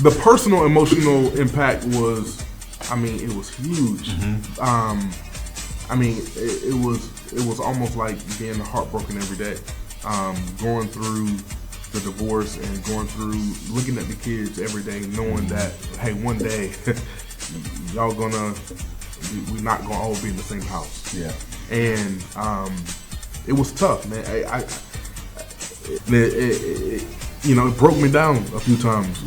The personal emotional impact was, it was huge. It was almost like being heartbroken every day. Going through the divorce and going through looking at the kids every day, knowing that, hey, one day we're not gonna all be in the same house. Yeah. And it was tough, man. It broke me down a few times.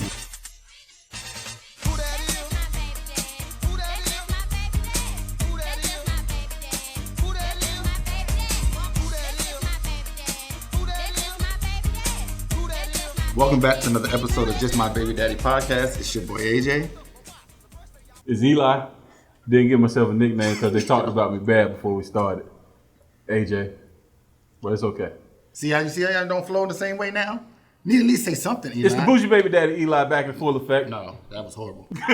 Welcome back to another episode of Just My Baby Daddy Podcast. It's your boy AJ. It's Eli. Didn't give myself a nickname because they talked about me bad before we started. AJ. But it's okay. See how I don't flow the same way now? You need to at least say something, Eli. It's the Bougie Baby Daddy Eli back in full effect. No, that was horrible. But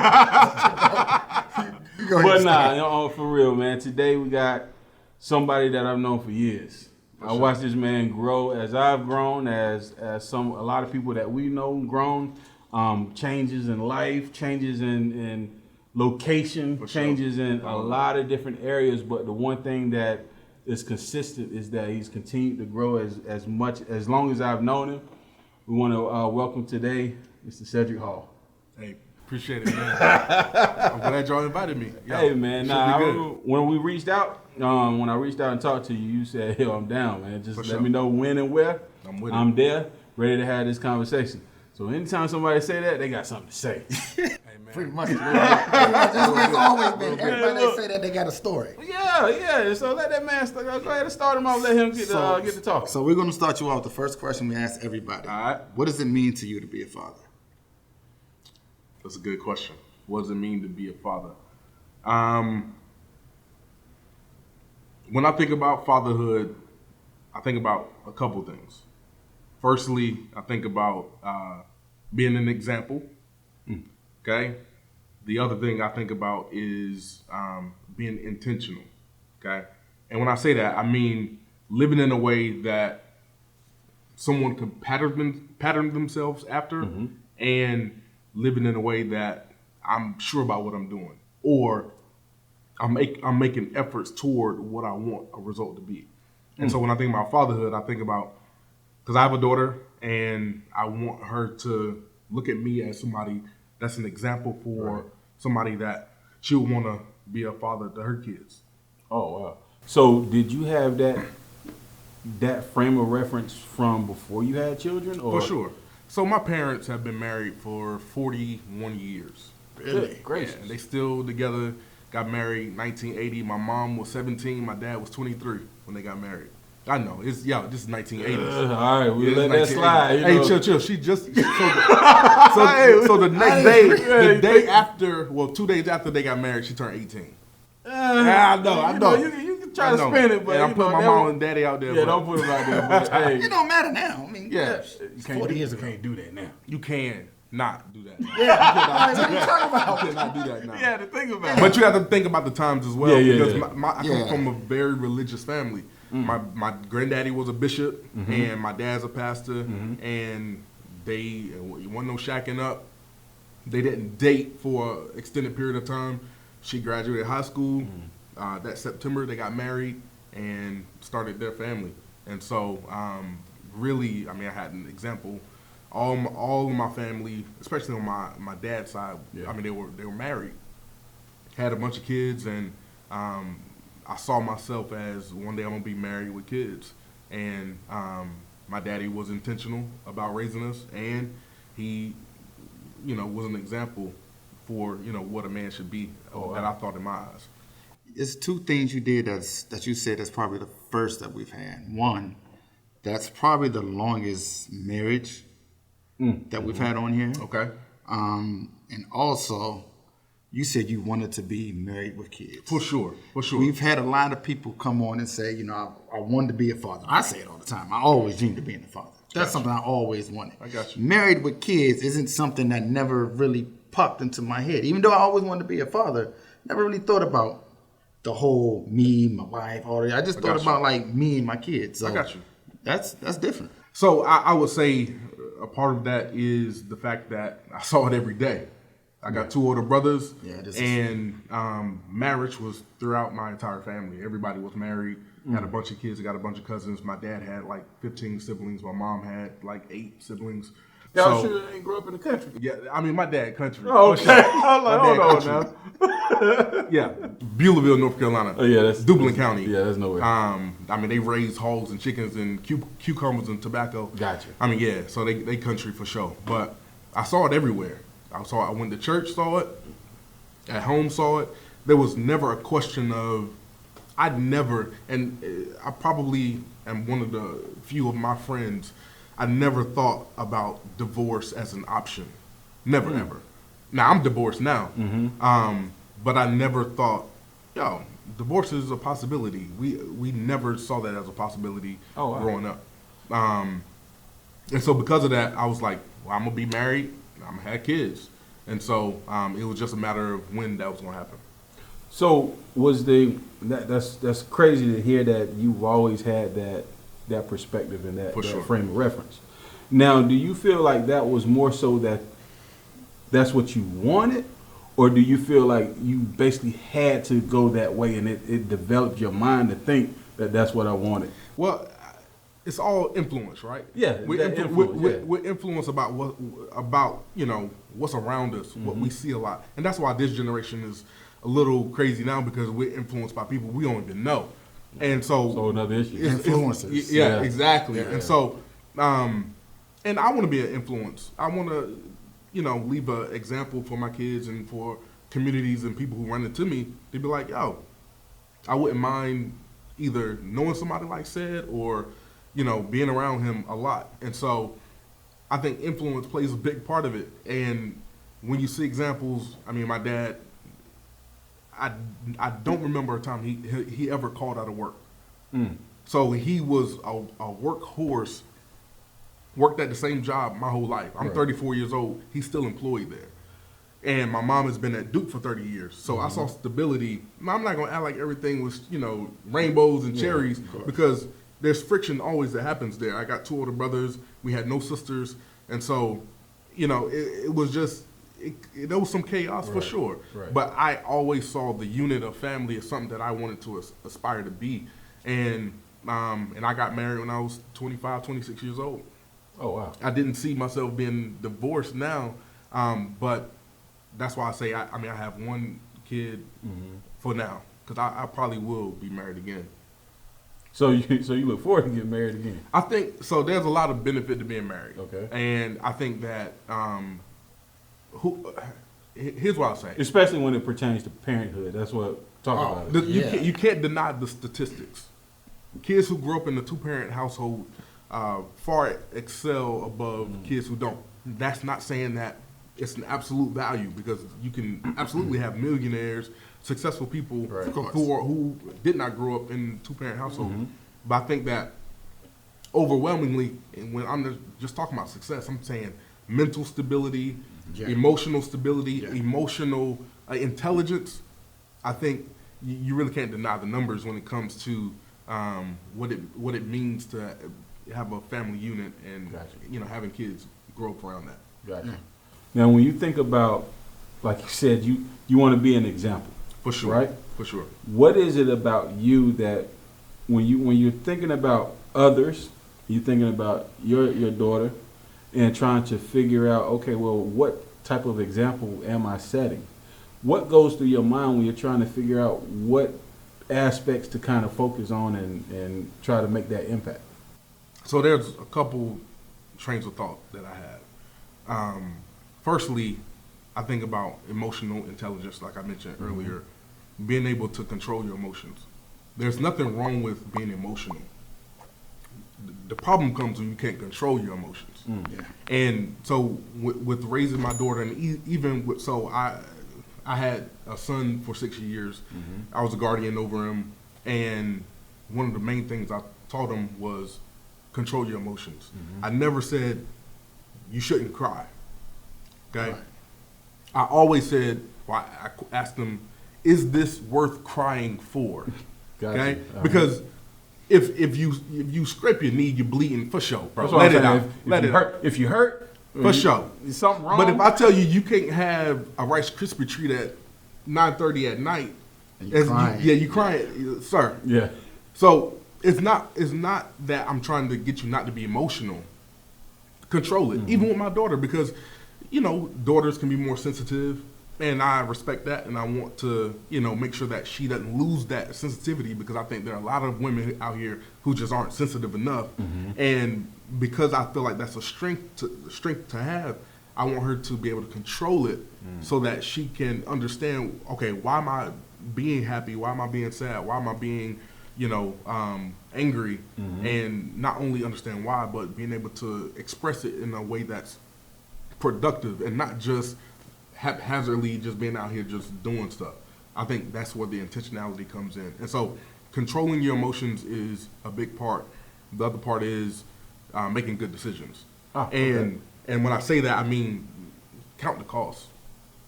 nah, for real, man. Today we got somebody that I've known for years. I watched this man grow as I've grown, as a lot of people that we know grown. Changes in life, changes in location, changes in a lot of different areas. But the one thing that is consistent is that he's continued to grow as long as I've known him. We want to welcome today Mr. Cedrick Hall. Hey, appreciate it, man. I'm glad y'all invited me. Hey, man. When we reached out, when I reached out and talked to you, you said, "Yo, I'm down, man. Just let me know when and where. I'm there, ready to have this conversation." So anytime somebody say that, they got something to say. Hey, man. Pretty much. That's what it's always been. Everybody that say that, they got a story. Yeah. So let that man go ahead and start him off. Let him get to talk. So we're going to start you off. The first question we ask everybody. All right. What does it mean to you to be a father? That's a good question. What does it mean to be a father? When I think about fatherhood, I think about a couple things. Firstly, I think about being an example. Okay. The other thing I think about is being intentional. Okay. And when I say that, I mean living in a way that someone could pattern themselves after, and living in a way that I'm sure about what I'm doing, or I'm making efforts toward what I want a result to be. And so when I think about fatherhood, I think about, because I have a daughter and I want her to look at me as somebody that's an example for somebody that she would want to be a father to her kids. Oh, wow. So did you have that frame of reference from before you had children? Or? For sure. So my parents have been married for 41 years. Really? Great. Yeah, they still together. Got married 1980. My mom was 17. My dad was 23 when they got married. I know. This is 1980s. All right, we let that slide. Hey, chill. She just so the next day, the day after, 2 days after they got married, she turned 18. I know. You can try to spin it, but and I'm putting my mom and daddy out there. Yeah, don't put them out there. But, hey, It don't matter now. I mean, yeah, you can't do that now. You can not do that. What are you talking about? You cannot do that now. You had to think about it. But you have to think about the times as well. Because I come from a very religious family. My granddaddy was a bishop, and my dad's a pastor, and it wasn't no shacking up. They didn't date for an extended period of time. She graduated high school. That September, they got married and started their family. And so, really, I had an example. All of my family, especially on my dad's side, they were married, had a bunch of kids, and I saw myself as one day I'm gonna be married with kids. And my daddy was intentional about raising us, and he, was an example for what a man should be that I thought in my eyes. It's two things you did that you said that's probably the first that we've had. One, that's probably the longest marriage that we've had on here. Okay. And also, you said you wanted to be married with kids. For sure. We've had a lot of people come on and say, I wanted to be a father. I say it all the time. I always dreamed of being a father. That's something I always wanted. I got you. Married with kids isn't something that never really popped into my head. Even though I always wanted to be a father, never really thought about the whole me, my wife, all that. I just thought about like me and my kids. So I got you. That's different. So I would say a part of that is the fact that I saw it every day. I got 2 older brothers, and marriage was throughout my entire family. Everybody was married, had a bunch of kids, got a bunch of cousins. My dad had like 15 siblings. My mom had like 8 siblings. Y'all sure ain't grow up in the country? Yeah, I mean, my dad country. Oh, okay. I was like, hold on now. Yeah, Beulahville, North Carolina. Oh, yeah, that's Dublin County. Yeah, that's nowhere. I mean, they raise hogs and chickens and cucumbers and tobacco. Gotcha. I mean, yeah, so they country for sure. But I saw it everywhere. I went to church, saw it. At home, saw it. There was never a question of, I probably am one of the few of my friends, I never thought about divorce as an option. Never, ever. Now, I'm divorced now. But I never thought, divorce is a possibility. We never saw that as a possibility growing up. And so because of that, I was like, well, I'm going to be married. I'm going to have kids. And so it was just a matter of when that was going to happen. So that's crazy to hear that you've always had that perspective and that frame of reference. Now, do you feel like that was more so that's what you wanted, or do you feel like you basically had to go that way and it developed your mind to think that that's what I wanted? Well, it's all influence, right? Yeah, we're influenced about what's around us, what we see a lot, and that's why this generation is a little crazy now, because we're influenced by people we don't even know, and so another issue. Influencers. Yeah, exactly. Yeah. And so, and I want to be an influence. I want to, leave an example for my kids and for communities and people who run into me. They'd be like, yo, I wouldn't mind either knowing somebody like Ced or being around him a lot. And so I think influence plays a big part of it. And when you see examples, I mean, my dad, I don't remember a time he ever called out of work. So he was a workhorse, worked at the same job my whole life. I'm 34 years old. He's still employed there. And my mom has been at Duke for 30 years. So I saw stability. I'm not going to act like everything was, rainbows and cherries, because there's friction always that happens there. I got 2 older brothers. We had no sisters. And so, it was just, there was some chaos for sure. Right. But I always saw the unit of family as something that I wanted to aspire to be. And I got married when I was 25, 26 years old. Oh, wow. I didn't see myself being divorced now, but that's why I say, I have 1 kid for now, because I probably will be married again. So you look forward to getting married again? I think so. There's a lot of benefit to being married. Okay. And I think that here's what I'll say. Especially when it pertains to parenthood. That's what talk about. You can't deny the statistics. Kids who grow up in a 2-parent household far excel above kids who don't. That's not saying that it's an absolute value, because you can absolutely have millionaires, successful people who did not grow up in 2-parent households. But I think that overwhelmingly, and when I'm just talking about success, I'm saying mental stability, emotional stability, emotional intelligence. I think you really can't deny the numbers when it comes to what it means to have a family unit and having kids grow up around that. Gotcha. Now, when you think about, like you said, you want to be an example. For sure. Right? For sure. What is it about you that when you're thinking about others, you're thinking about your daughter and trying to figure out, okay, well, what type of example am I setting? What goes through your mind when you're trying to figure out what aspects to kind of focus on and try to make that impact? So there's a couple trains of thought that I had. Firstly, I think about emotional intelligence, like I mentioned earlier, being able to control your emotions. There's nothing wrong with being emotional. The problem comes when you can't control your emotions. And so with raising my daughter, and I had a son for 6 years. I was a guardian over him, and one of the main things I taught him was control your emotions. I never said you shouldn't cry. Okay. Right. I always said, I asked him, is this worth crying for? Gotcha. Okay. Because if you scrape your knee, you're bleeding for sure, bro. Let it out. If you hurt, for sure. Something wrong. But if I tell you can't have a Rice Krispie treat at 9:30 at night, you crying. You crying, sir. Yeah. So it's not that I'm trying to get you not to be emotional. Control it, even with my daughter, because daughters can be more sensitive. And I respect that, and I want to, make sure that she doesn't lose that sensitivity, because I think there are a lot of women out here who just aren't sensitive enough. And because I feel like that's a strength to have, I want her to be able to control it so that she can understand, okay, why am I being happy? Why am I being sad? Why am I being, angry? And not only understand why, but being able to express it in a way that's productive and not just haphazardly just being out here just doing stuff. I think that's where the intentionality comes in. And so controlling your emotions is a big part. The other part is making good decisions. And when I say that, I mean count the cost.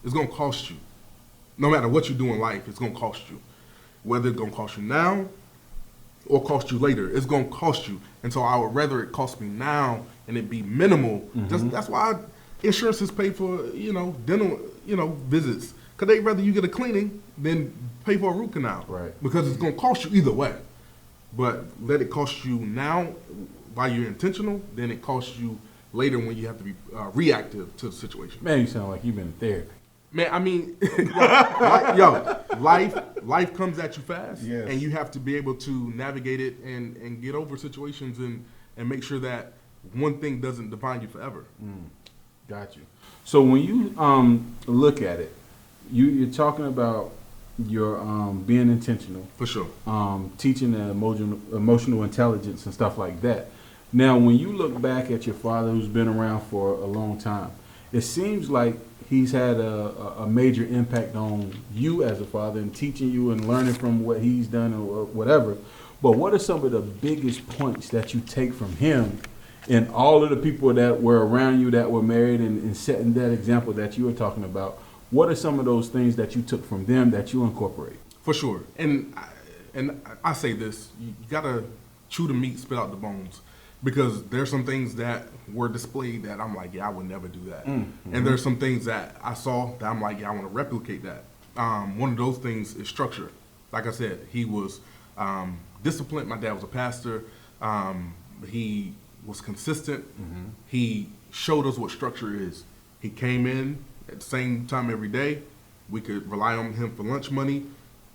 It's going to cost you. No matter what you do in life, it's going to cost you. Whether it's going to cost you now or cost you later, it's going to cost you. And so I would rather it cost me now and it be minimal. That's why insurance is paid for, dental, visits. Because they'd rather you get a cleaning than pay for a root canal. Right. Because it's going to cost you either way. But let it cost you now while you're intentional, then it costs you later when you have to be reactive to the situation. Man, you sound like you've been in therapy. Man, I mean, life comes at you fast. Yes. And you have to be able to navigate it and get over situations and make sure that one thing doesn't define you forever. Got you. So when you look at it, you're talking about your being intentional. For sure. Teaching the emotional intelligence and stuff like that. Now, when you look back at your father, who's been around for a long time, it seems like he's had a major impact on you as a father and teaching you and learning from what he's done or whatever. But what are some of the biggest points that you take from him and all of the people that were around you that were married and setting that example that you were talking about? What are some of those things that you took from them that you incorporate? For sure. And I say this, you got to chew the meat, spit out the bones. Because there's some things that were displayed that I'm like, yeah, I would never do that. And there's some things that I saw that I'm like, yeah, I want to replicate that. One of those things is structure. Like I said, he was disciplined. My dad was a pastor. He was consistent. He showed us what structure is. He came in at the same time every day. We could rely on him for lunch money.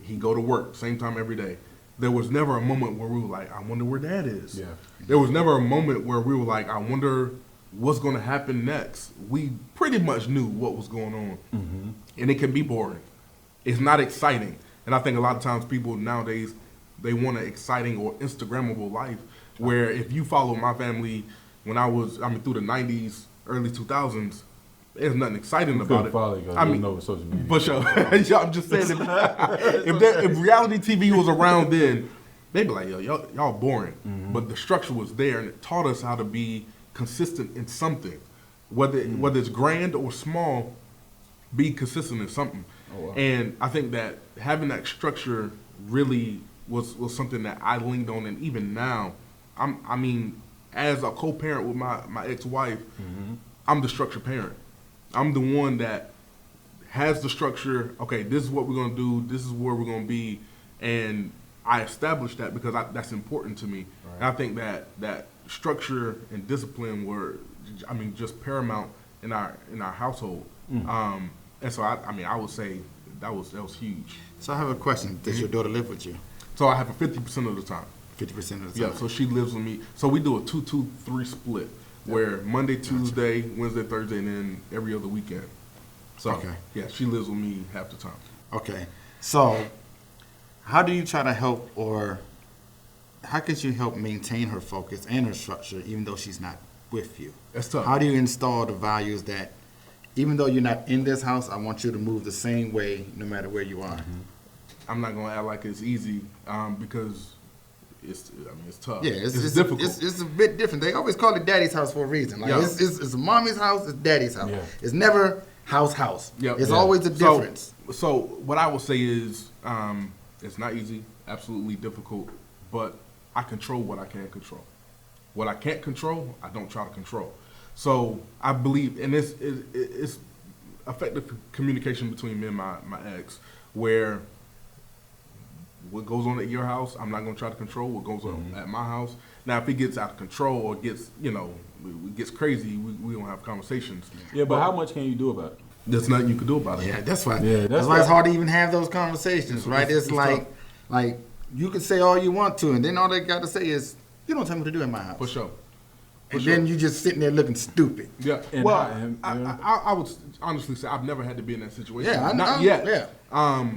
He'd go to work, same time every day. There was never a moment where we were like, I wonder where Dad is. Yeah. There was never a moment where we were like, I wonder what's going to happen next. We pretty much knew what was going on. And it can be boring. It's not exciting. And I think a lot of times people nowadays, they want an exciting or Instagrammable life, where if you follow my family when through the 90s, early 2000s, there's nothing exciting about it. Know social media. For sure. I'm just saying, if reality TV was around then, they'd be like, yo, y'all boring. But the structure was there, and it taught us how to be consistent in something. Whether it's grand or small, be consistent in something. Oh, wow. And I think that having that structure really was something that I leaned on, and even now, as a co-parent with my ex-wife, I'm the structured parent. I'm the one that has the structure. Okay, this is what we're going to do. This is where we're going to be. And I established that because that's important to me. Right. And I think that structure and discipline were, just paramount in our household. And so I would say that was huge. So I have a question. Does your daughter live with you? So I have her 50% of the time. 50% of the time? Yeah, so she lives with me. So we do a 2-2-3 split. Where Monday, Tuesday, Wednesday, Thursday, and then every other weekend. So, yeah, she lives with me half the time. Okay. So, how do you try to help, or how could you help maintain her focus and her structure even though she's not with you? That's tough. How do you install the values that even though you're not in this house, I want you to move the same way no matter where you are? I'm not going to act like it's easy because it's tough. Yeah, it's difficult. It's a bit different. They always call it daddy's house for a reason. Like it's mommy's house, it's daddy's house. Yeah. It's never house. Yep. It's always a difference. So what I will say is it's not easy, absolutely difficult, but I control what I can control. What I can't control, I don't try to control. So I believe, and it's effective communication between me and my ex, where what goes on at your house, I'm not going to try to control what goes on at my house. Now, if it gets out of control or gets, gets crazy, we don't have conversations. Yeah, but how much can you do about it? There's nothing you can do about it. Yeah, that's why. Yeah, that's why it's hard to even have those conversations, right? It's like you can say all you want to, and then all they got to say is, "You don't tell me what to do in my house." For sure. Then you just sitting there looking stupid. Yeah. And I would honestly say I've never had to be in that situation. Yeah, not yet. Yeah.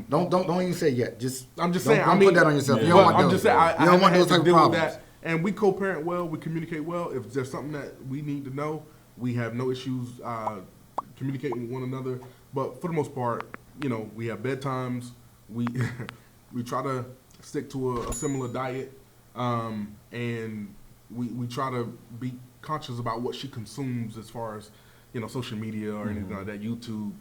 Don't even say yet. I'm just saying. Don't put that on yourself. You don't want those. I'm just saying. I don't want those type type of problems. that. And we co-parent well. We communicate well. If there's something that we need to know, we have no issues communicating with one another. But for the most part, we have bedtimes. We we try to stick to a similar diet, and we try to be conscious about what she consumes as far as social media or anything like that, YouTube.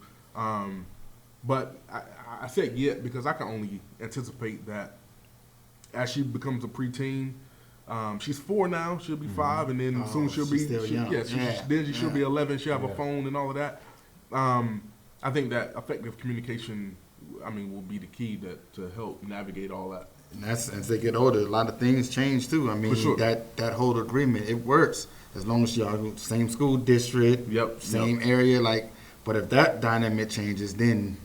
But I said yet because I can only anticipate that as she becomes a preteen. She's 4 now. She'll be 5, and then soon she'll be still young. She'll be 11. She'll have a phone and all of that. I think that effective communication, will be the key to help navigate all that. And that's as they get older, a lot of things change too. For sure. that whole agreement, it works as long as y'all go same school district, same area. But if that dynamic changes, then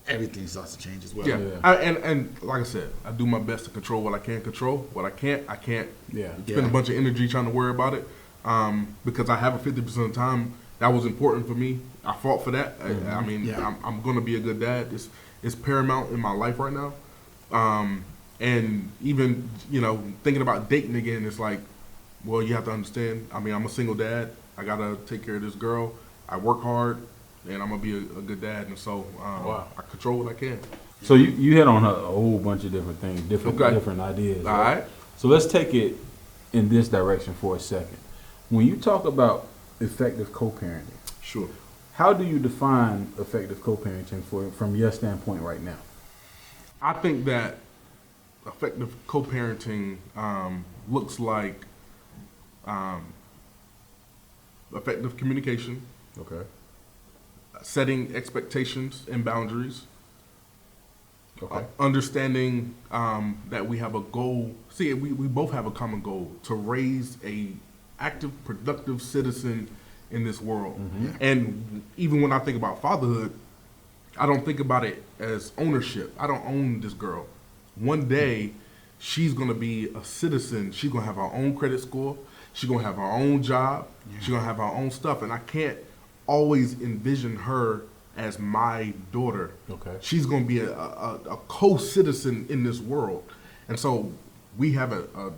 everything starts to change as well. And like I said, I do my best to control what I can control. What I can't spend a bunch of energy trying to worry about it. Because I have a 50% of the time that was important for me. I fought for that. I'm going to be a good dad. It's paramount in my life right now. And even thinking about dating again, it's like, well, you have to understand. I'm a single dad. I gotta take care of this girl. I work hard, and I'm gonna be a good dad. And so I control what I can. So you hit on a whole bunch of different things, different ideas. All right. So let's take it in this direction for a second. When you talk about effective co-parenting, sure. How do you define effective co-parenting from your standpoint right now? I think that effective co-parenting looks like effective communication, setting expectations and boundaries, understanding that we have a goal. See, we both have a common goal to raise a active, productive citizen in this world. And even when I think about fatherhood, I don't think about it as ownership. I don't own this girl. One day, she's going to be a citizen. She's going to have her own credit score. She's going to have her own job. She's going to have her own stuff. And I can't always envision her as my daughter. She's going to be a co-citizen in this world. And so we have the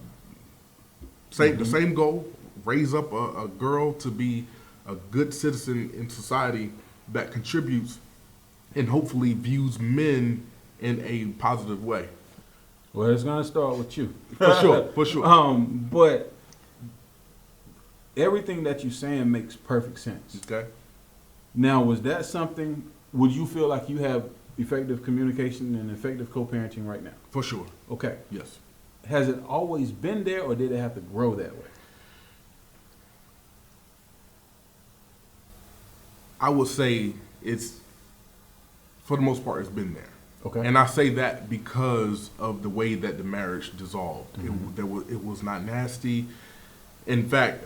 same goal, raise up a girl to be a good citizen in society that contributes and hopefully views men in a positive way. Well, it's going to start with you. For sure. But everything that you're saying makes perfect sense. Okay. Now, was that something, would you feel like you have effective communication and effective co-parenting right now? For sure. Okay. Yes. Has it always been there, or did it have to grow that way? I would say it's, for the most part, it's been there. Okay. And I say that because of the way that the marriage dissolved. It was not nasty. In fact,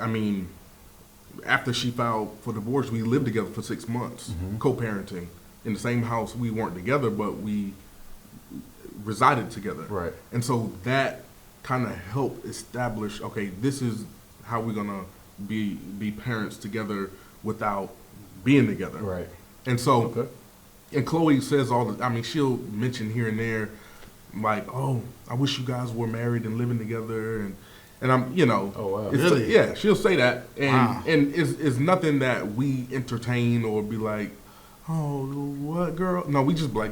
after she filed for divorce, we lived together for 6 months, co-parenting in the same house. We weren't together, but we resided together. Right. And so that kind of helped establish, okay, this is how we're gonna be parents together without being together. Right. And so, and Chloe says she'll mention here and there, like, oh, I wish you guys were married and living together, and I'm, oh wow, really? Yeah, she'll say that, and it's nothing that we entertain or be like, oh, what girl? No, we just be like,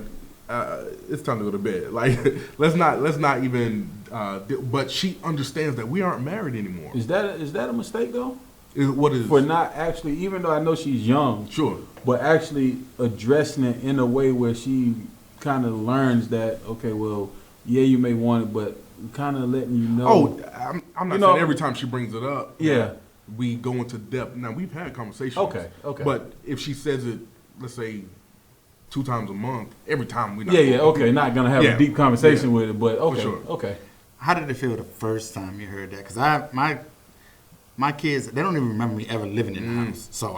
it's time to go to bed. Like, let's not even. But she understands that we aren't married anymore. Is that a mistake though? What is for not actually, even though I know she's young, sure, but actually addressing it in a way where she kind of learns that, okay, well, yeah, you may want it, but kind of letting you know. Oh, I'm not saying every time she brings it up. Yeah. We go into depth. Now, we've had conversations. Okay. But if she says it, let's say, 2 times a month, every time we not not going to have a deep conversation with it, but okay. For sure. Okay. How did it feel the first time you heard that? Because my kids, they don't even remember me ever living in the house. So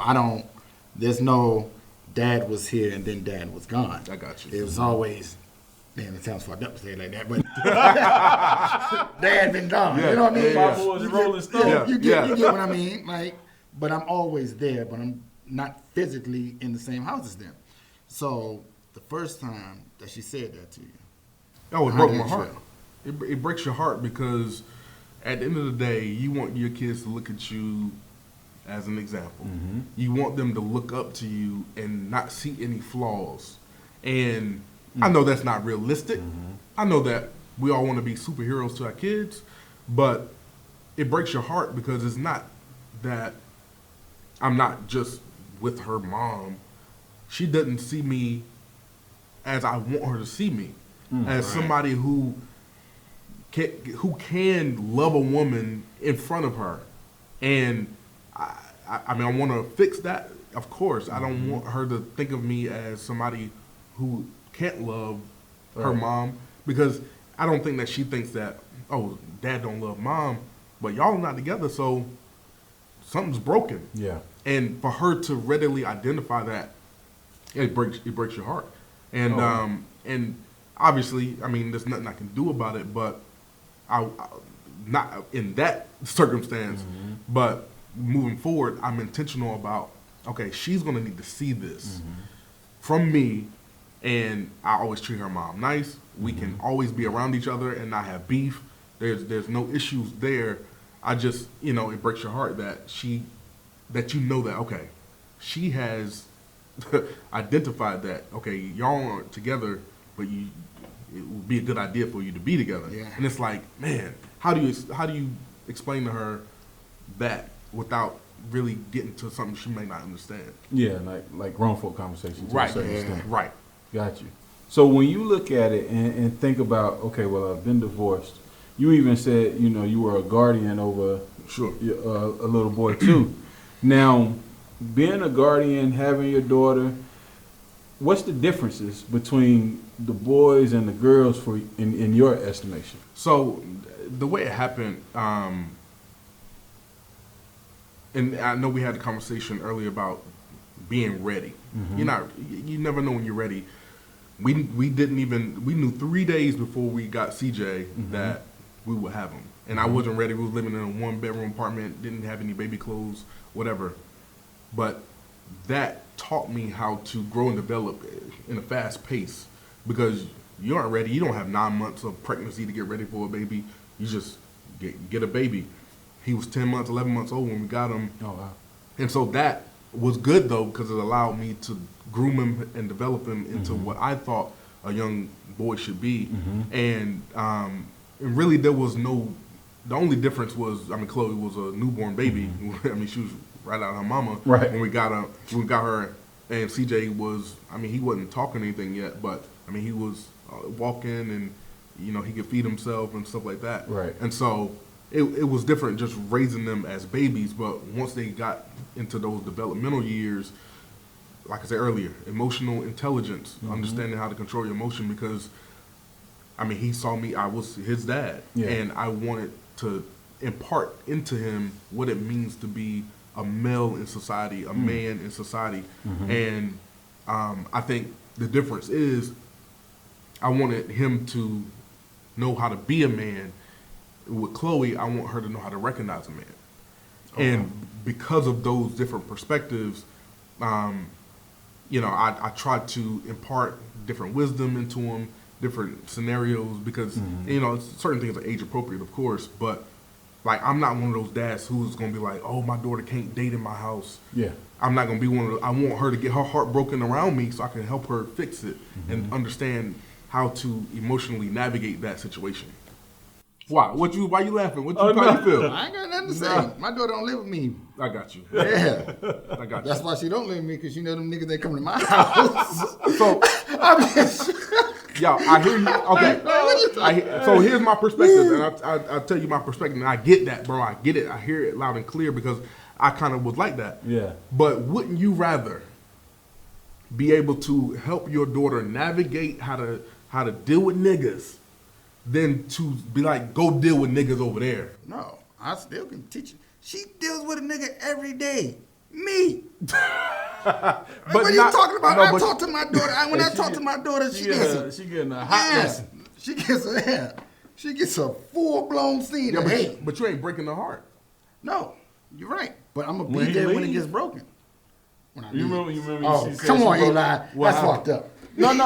there's no dad was here and then dad was gone. I got you. It was always, damn, it sounds fucked up to say it like that, but dad been gone. You know what I mean? Five boys rolling stone. You get what I mean? Like, but I'm always there, but I'm not physically in the same house as them. So the first time that she said that to you. Oh, it broke my heart. It breaks your heart because at the end of the day, you want your kids to look at you as an example. Mm-hmm. You want them to look up to you and not see any flaws. And I know that's not realistic. Mm-hmm. I know that we all want to be superheroes to our kids, but it breaks your heart because it's not that I'm not just with her mom. She doesn't see me as I want her to see me, as somebody who can love a woman in front of her. And I mean, I want to fix that, of course. I don't want her to think of me as somebody who can't love her mom, because I don't think that she thinks that, oh, dad don't love mom, but y'all not together, so something's broken. Yeah. And for her to readily identify that, it breaks your heart. And and obviously, I mean, there's nothing I can do about it, but I not in that circumstance, but moving forward, I'm intentional about, okay, she's going to need to see this from me, and I always treat her mom nice. We can always be around each other and not have beef. There's no issues there. I just, it breaks your heart that you know that, okay, she has identified that, okay, y'all aren't together, but it would be a good idea for you to be together. Yeah. And it's like, man, how do you explain to her that without really getting to something she may not understand? Yeah, like grown folk conversations. Right. Right. Got you. So when you look at it and think about, okay, well, I've been divorced. You even said, you were a guardian over a little boy too. Now, being a guardian, having your daughter, what's the differences between the boys and the girls in your estimation? So the way it happened, and I know we had a conversation earlier about being ready. Mm-hmm. You never know when you're ready. We knew 3 days before we got CJ that we would have him. And I wasn't ready. We was living in a 1-bedroom apartment, didn't have any baby clothes, whatever. But that taught me how to grow and develop in a fast pace, because you aren't ready. You don't have 9 months of pregnancy to get ready for a baby. You just get a baby. He was 10 months, 11 months old when we got him. Oh, wow. And so that was good, though, because it allowed me to groom him and develop him into what I thought a young boy should be. And really there was the only difference was, Chloe was a newborn baby. She was right out of her mama when we got her, and CJ was, he wasn't talking anything yet, but he was walking, and he could feed himself and stuff like that. Right. And so it was different just raising them as babies, but once they got into those developmental years, like I said earlier, emotional intelligence, understanding how to control your emotion, because he saw me, I was his dad, and I wanted to impart into him what it means to be a male in society, a man in society. And I think the difference is I wanted him to know how to be a man. With Chloe, I want her to know how to recognize a man. And because of those different perspectives, I tried to impart different wisdom into him, different scenarios, because certain things are age appropriate, of course, but I'm not one of those dads who's gonna be like, oh, my daughter can't date in my house. Yeah, I'm not gonna be one of those. I want her to get her heart broken around me so I can help her fix it and understand how to emotionally navigate that situation. Why? Why you laughing? How you feel? I ain't got nothing to say. My daughter don't live with me. I got you. Yeah. I got you. That's why she don't live with me, because them niggas that come to my house. So, y'all, I hear you. Okay. Let So here's my perspective, and I'll tell you my perspective, and I get that, bro. I get it. I hear it loud and clear because I kind of was like that. Yeah. But wouldn't you rather be able to help your daughter navigate how to deal with niggas than to be like, go deal with niggas over there? No, I still can teach you. She deals with a nigga every day. Me. But what are you talking about? I talk to my daughter. When I talk to my daughter, she getting a hot lesson. She gets a full-blown scene. Yeah, but you ain't breaking the heart. No, you're right. But I'm gonna be there when it gets broken. You remember? Oh, come on, Eli. That's fucked up. No. He's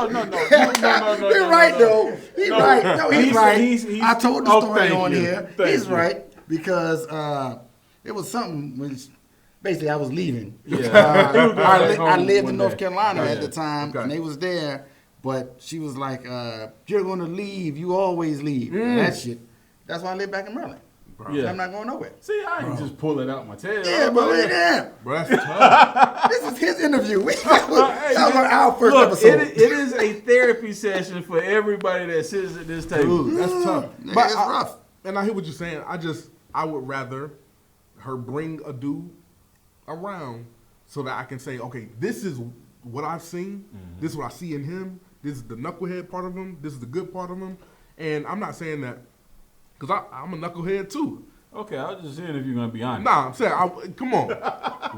right though. He's right. No, he's right. I told the story on here. He's right because it was something when basically I was leaving. Yeah. I lived in North Carolina at the time, and they was there. But she was like, "You're gonna leave. You always leave." That shit. That's why I live back in Maryland. Yeah. I'm not going nowhere. See, I can just pull it out my tail. Yeah, but bro, that's tough. This is his interview. That was our first episode. It is a therapy session for everybody that sits at this table. Dude, that's tough. But it's rough. And I hear what you're saying. I would rather her bring a dude around so that I can say, okay, this is what I've seen. Mm-hmm. This is what I see in him. This is the knucklehead part of him. This is the good part of him. And I'm not saying that because I'm a knucklehead too. Okay, I was just saying if you're gonna be honest. Nah, I'm saying, come on,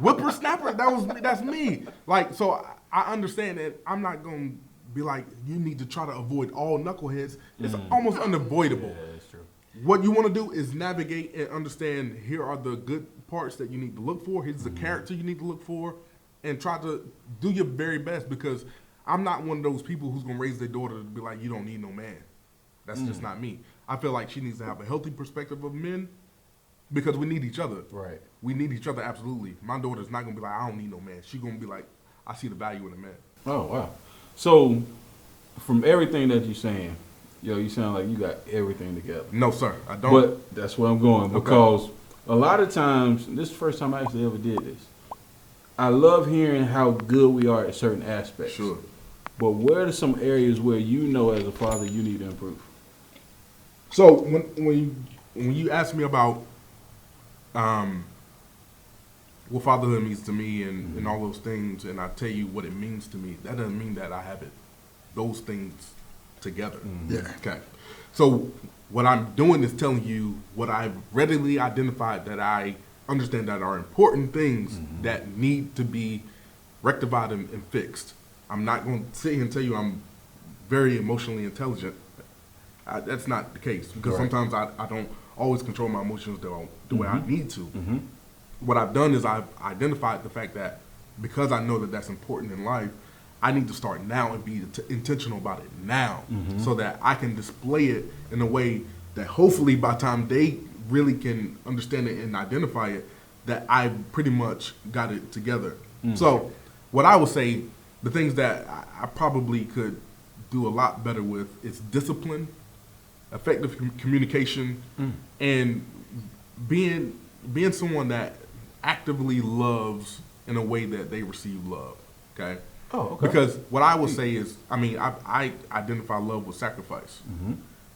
whippersnapper. That's me. Like, so I understand that I'm not gonna be like, you need to try to avoid all knuckleheads. It's almost unavoidable. Yeah, that's true. What you want to do is navigate and understand. Here are the good parts that you need to look for. Here's the character you need to look for, and try to do your very best. Because I'm not one of those people who's gonna raise their daughter to be like, you don't need no man. That's just not me. I feel like she needs to have a healthy perspective of men because we need each other. Right. We need each other, absolutely. My daughter's not going to be like, I don't need no man. She's going to be like, I see the value in a man. Oh, wow. So, from everything that you're saying, you sound like you got everything together. No, sir, I don't. But that's where I'm going because a lot of times, this is the first time I actually ever did this. I love hearing how good we are at certain aspects. Sure. But where are some areas where you know as a father you need to improve? So when you ask me about what fatherhood means to me and all those things, and I tell you what it means to me, that doesn't mean that I have those things together. Yeah. Okay. So what I'm doing is telling you what I've readily identified that I understand that are important things that need to be rectified and fixed. I'm not going to sit here and tell you I'm very emotionally intelligent. That's not the case because sometimes I don't always control my emotions the way I need to. What I've done is I've identified the fact that because I know that that's important in life, I need to start now and be intentional about it now so that I can display it in a way that hopefully by the time they really can understand it and identify it, that I pretty much got it together. So what I would say, the things that I probably could do a lot better with is discipline, effective communication, and being someone that actively loves in a way that they receive love. Okay. Oh, okay. Because what I would say is, I identify love with sacrifice,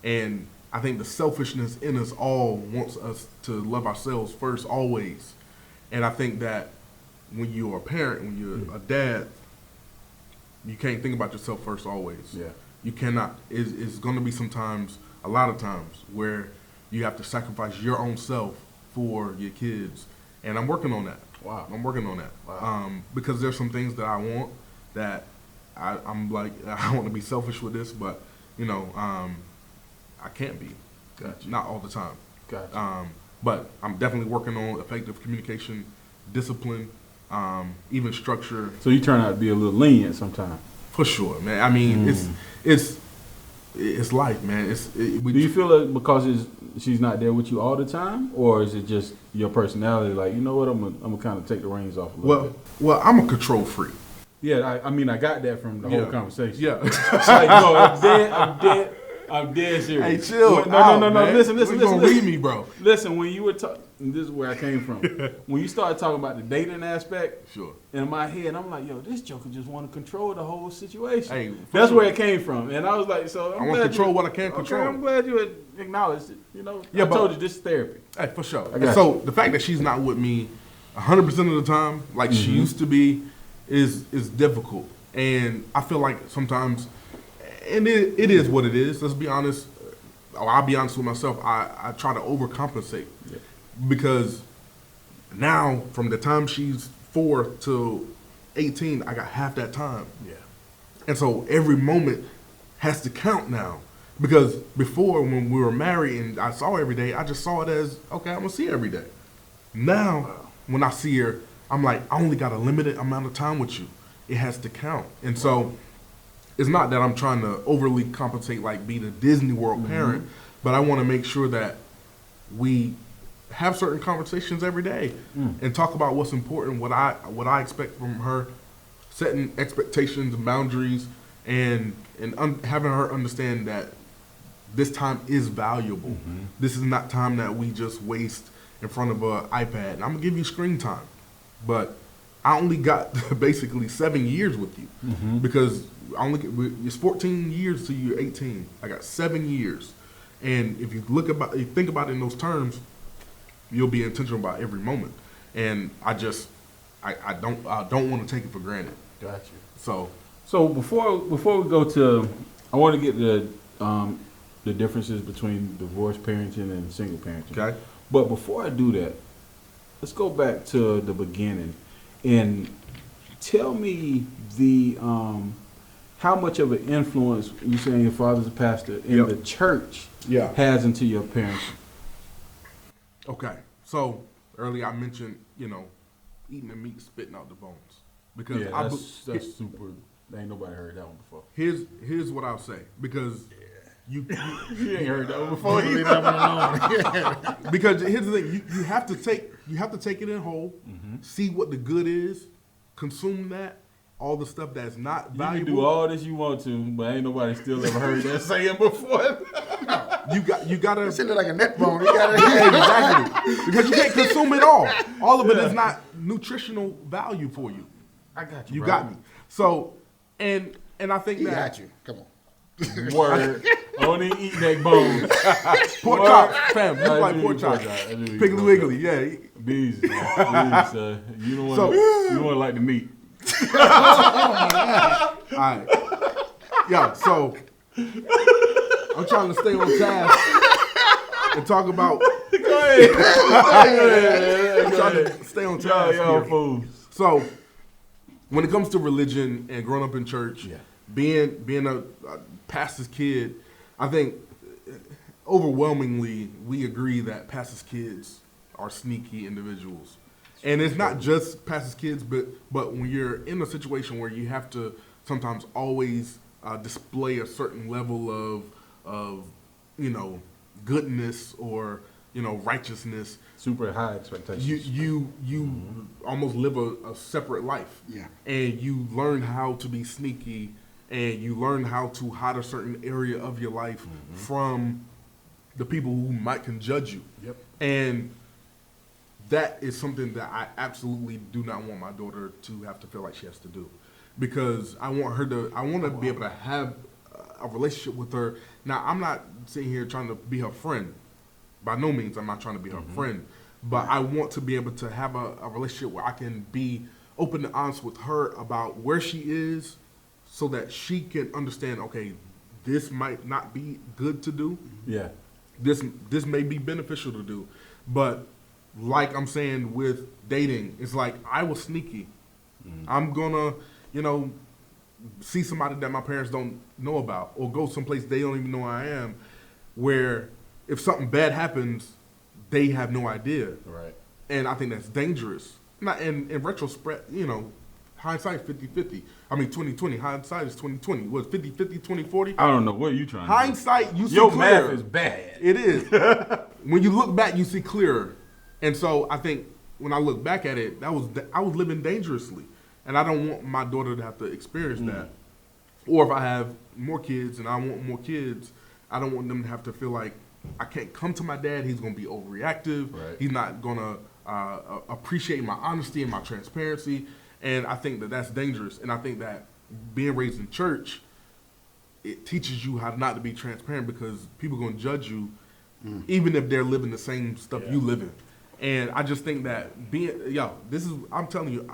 and I think the selfishness in us all wants us to love ourselves first, always. And I think that when you're a parent, when you're a dad, you can't think about yourself first always. Yeah. You cannot. It's going to be a lot of times, where you have to sacrifice your own self for your kids. And I'm working on that. Wow. I'm working on that. Wow. Because there's some things that I want that I'm like, I want to be selfish with this, but, I can't be. Gotcha. Not all the time. Gotcha. But I'm definitely working on effective communication, discipline, even structure. So you turn out to be a little lenient sometimes. For sure, man. I mean, it's life, man. Do you feel like because she's not there with you all the time, or is it just your personality? Like, you know what, I'm gonna kind of take the reins off a little bit. Well, I'm a control freak. Yeah, I got that from the whole conversation. Yeah. It's like, no, I'm dead. I'm dead serious. Hey, chill. No. Man. Listen. You gonna read me, bro? Listen, when you were talking, this is where I came from. When you started talking about the dating aspect, sure. In my head, I'm like, yo, this joker just want to control the whole situation. Hey, that's where it came from, and I was like, so I want to control what I can't control. I'm glad you acknowledged it. I told you this is therapy. Hey, for sure. So the fact that she's not with me 100% of the time, like she used to be, is difficult, and I feel like sometimes. And it is what it is. Let's be honest. I'll be honest with myself. I try to overcompensate because now from the time she's 4 to 18, I got half that time. Yeah. And so every moment has to count now. Because before, when we were married and I saw her every day, I just saw it as, okay, I'm going to see her every day. Now, when I see her, I'm like, I only got a limited amount of time with you. It has to count. And so it's not that I'm trying to overly compensate, like be the Disney World parent, but I want to make sure that we have certain conversations every day and talk about what's important, what I expect from her, setting expectations and boundaries, and having her understand that this time is valuable. This is not time that we just waste in front of an iPad. And I'm gonna give you screen time, but I only got basically 7 years with you because it's 14 years till you're 18. I got 7 years, and if you think about it in those terms, you'll be intentional about every moment. And I don't want to take it for granted. Got you. So before we go to, I want to get the differences between divorce parenting and single parenting. Okay. But before I do that, let's go back to the beginning and tell me how much of an influence you saying your father's a pastor in the church has into your parenting. Okay, so earlier I mentioned eating the meat, spitting out the bones, because that's super. Ain't nobody heard that one before. Here's what I'll say, because you ain't heard that one before. Because here's the thing: you have to take it in whole, see what the good is, consume that. All the stuff that's not valuable. You can do all this you want to, but ain't nobody still ever heard that saying before. You gotta. It look like a neck bone. Exactly, because you can't consume it all. All of it is not nutritional value for you. I got you. You got me. So, and I think he that got you. Come on. Word. Only eat neck bones. Pork chop, fam. You like pork chop. Piggly Wiggly, yeah. Bees. You don't want to like the meat. All right. Yeah, so I'm trying to stay on task and talk about. Go ahead. I'm trying to stay on task. Y'all fools. So, when it comes to religion and growing up in church, being a pastor's kid, I think overwhelmingly we agree that pastor's kids are sneaky individuals. And it's not just pastor's kids, but when you're in a situation where you have to sometimes always display a certain level of goodness or righteousness, super high expectations. You almost live a separate life. Yeah. And you learn how to be sneaky, and you learn how to hide a certain area of your life from the people who can judge you. Yep. And that is something that I absolutely do not want my daughter to have to feel like she has to do, because I want to be able to have a relationship with her. Now, I'm not sitting here trying to be her friend. By no means I'm not trying to be her friend, but I want to be able to have a relationship where I can be open and honest with her about where she is, so that she can understand, okay, this might not be good to do. Yeah. This may be beneficial to do, but like I'm saying with dating, it's like I was sneaky. I'm gonna, see somebody that my parents don't know about, or go someplace they don't even know I am, where if something bad happens, they have no idea. Right. And I think that's dangerous. Not in retrospect, hindsight 50-50. I mean 20-20. Hindsight is 20-20. What, 50-50, 20-40? I don't know. What are you trying hindsight, to do? you see Your clear. math is bad. It is. When you look back, you see clearer. And so I think when I look back at it, I was living dangerously. And I don't want my daughter to have to experience that. Or if I have more kids and I want more kids, I don't want them to have to feel like I can't come to my dad. He's going to be overreactive. Right. He's not going to appreciate my honesty and my transparency. And I think that that's dangerous. And I think that being raised in church, it teaches you how not to be transparent because people are going to judge you even if they're living the same stuff you live in. And I just think that I'm telling you,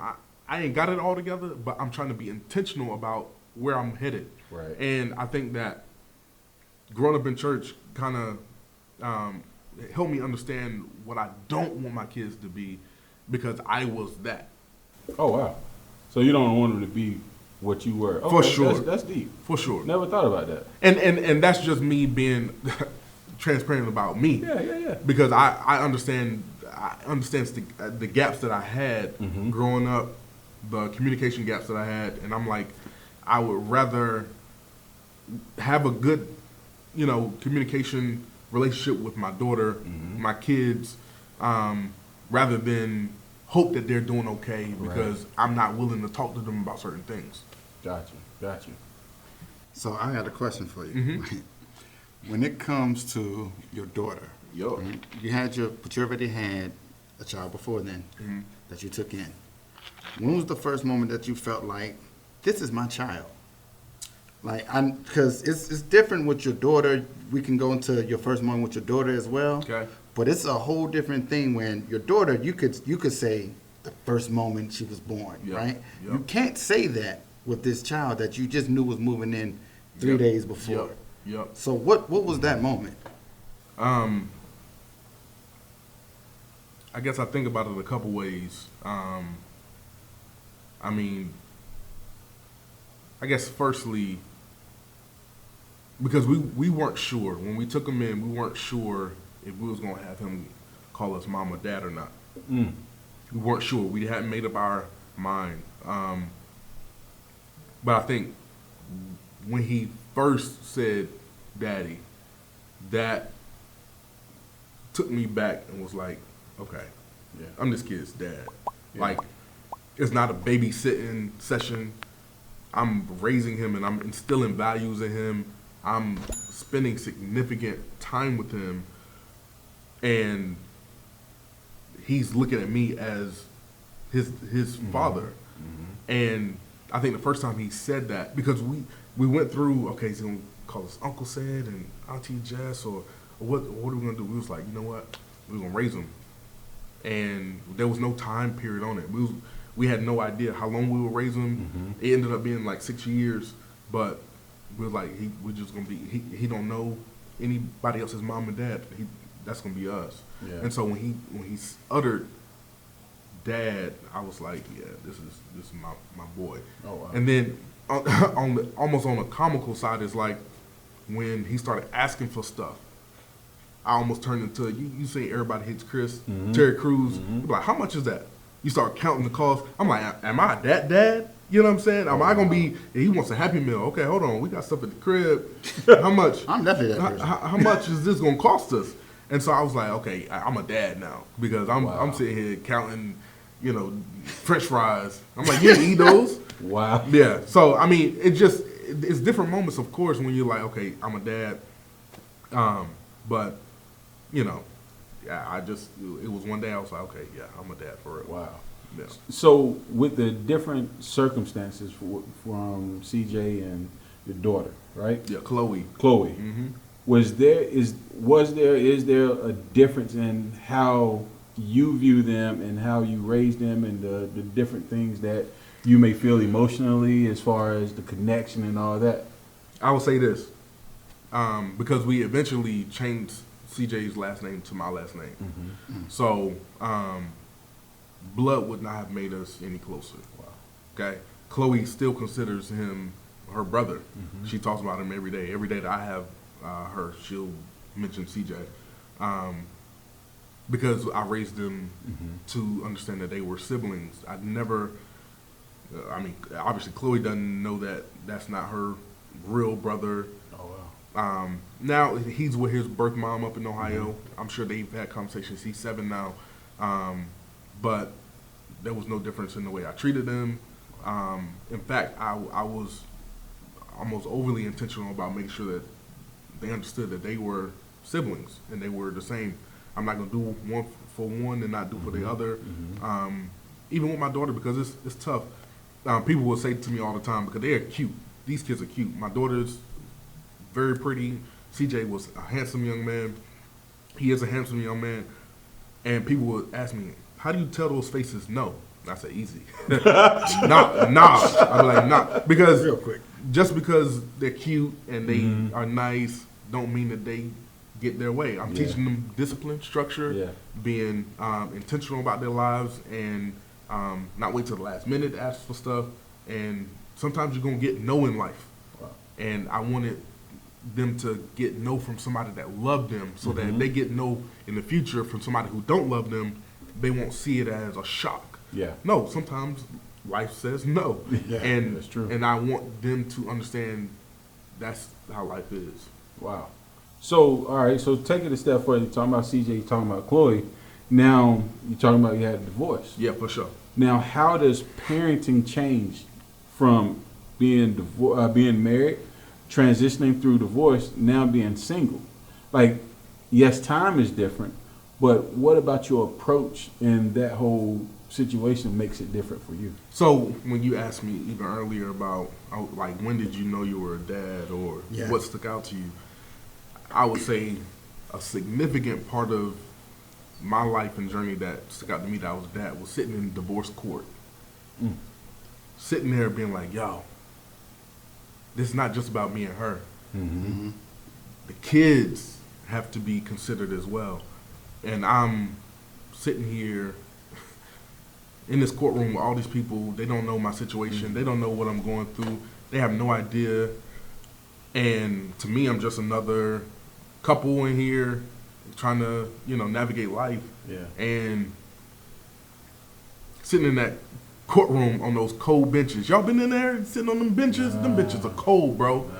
I ain't got it all together, but I'm trying to be intentional about where I'm headed. Right. And I think that growing up in church kind of helped me understand what I don't want my kids to be because I was that. Oh, wow. So you don't want them to be what you were. For sure. That's deep. For sure. Never thought about that. And that's just me being transparent about me. Yeah. Because I understand the gaps that I had growing up, the communication gaps that I had, and I'm like, I would rather have a good, communication relationship with my daughter, my kids, rather than hope that they're doing okay because I'm not willing to talk to them about certain things. Got you. So I got a question for you. When it comes to your daughter, you already had a child before then that you took in. When was the first moment that you felt like, this is my child? Because it's different with your daughter. We can go into your first moment with your daughter as well. Okay. But it's a whole different thing when your daughter, you could say the first moment she was born, right? Yep. You can't say that with this child that you just knew was moving in 3 days before. Yep. So what was that moment? I guess I think about it a couple ways. I guess firstly, because we weren't sure. When we took him in, we weren't sure if we was going to have him call us mom or dad or not. We weren't sure. We hadn't made up our mind. But I think when he first said daddy, that took me back and was like, okay, I'm this kid's dad. Yeah. Like, it's not a babysitting session. I'm raising him and I'm instilling values in him. I'm spending significant time with him. And he's looking at me as his father. And I think the first time he said that, because we went through, okay, he's going to call us Uncle Ced and Auntie Jess, or what are we going to do? We was like, you know what? We're going to raise him. And there was no time period on it. We had no idea how long we would raise him. It ended up being like 6 years, but we were like, we're just going to be, he don't know anybody else's mom and dad. That's going to be us. Yeah. And so when he uttered dad, I was like, yeah, this is my boy. Oh, wow. And then almost on the comical side is like when he started asking for stuff. I almost turned into you say Everybody Hates Chris, Terry Crews. Like, how much is that? You start counting the cost. I'm like, am I that dad? You know what I'm saying? Am I gonna be? He wants a Happy Meal. Okay, hold on. We got stuff at the crib. How much? I'm definitely that person. How much is this gonna cost us? And so I was like, okay, I'm a dad now because I'm sitting here counting, French fries. I'm like, you eat those? Wow. Yeah. So I mean, it's different moments, of course, when you're like, okay, I'm a dad. But it was one day I was like, okay, yeah, I'm a dad for real. Wow. Yeah. So with the different circumstances from CJ and your daughter, right? Yeah, Chloe. Is there a difference in how you view them and how you raise them and the different things that you may feel emotionally as far as the connection and all that? I will say this, because we eventually changed CJ's last name to my last name. So blood would not have made us any closer. Wow. Okay? Chloe still considers him her brother. She talks about him every day. Every day that I have her, she'll mention CJ. Because I raised them to understand that they were siblings. I'd never, obviously Chloe doesn't know that that's not her real brother. Oh, wow. Now he's with his birth mom up in Ohio. I'm sure they've had conversations. He's 7 now. But there was no difference in the way I treated them. In fact, I was almost overly intentional about making sure that they understood that they were siblings and they were the same. I'm not gonna do one for one and not do for the other. Even with my daughter, because it's tough. People will say to me all the time, because they are cute. These kids are cute. My daughter's very pretty. CJ was a handsome young man. He is a handsome young man. And people would ask me, how do you tell those faces no? And I say, easy. nah. I'd be like, nah. Because real quick. Just because they're cute and they are nice don't mean that they get their way. I'm teaching them discipline, structure, being intentional about their lives, and not wait till the last minute to ask for stuff. And sometimes you're going to get no in life. Wow. And I wanted them to get no from somebody that loved them, so that if they get no in the future from somebody who don't love them, they won't see it as a shock. Yeah. No, sometimes life says no. Yeah, and that's true. And I want them to understand that's how life is. Wow. So, all right, so take it a step further. You're talking about CJ, you're talking about Chloe. Now, you're talking about you had a divorce. Yeah, for sure. Now, how does parenting change from being married, transitioning through divorce, now being single? Like, yes, time is different, but what about your approach in that whole situation makes it different for you? So when you asked me even earlier about, like, when did you know you were a dad, or what stuck out to you, I would say a significant part of my life and journey that stuck out to me that I was a dad was sitting in divorce court. Sitting there being like, yo, this is not just about me and her. The kids have to be considered as well. And I'm sitting here in this courtroom with all these people. They don't know my situation. They don't know what I'm going through. They have no idea. And to me, I'm just another couple in here trying to, navigate life. Yeah. And sitting in that courtroom on those cold benches. Y'all been in there sitting on them benches? Them benches are cold, bro.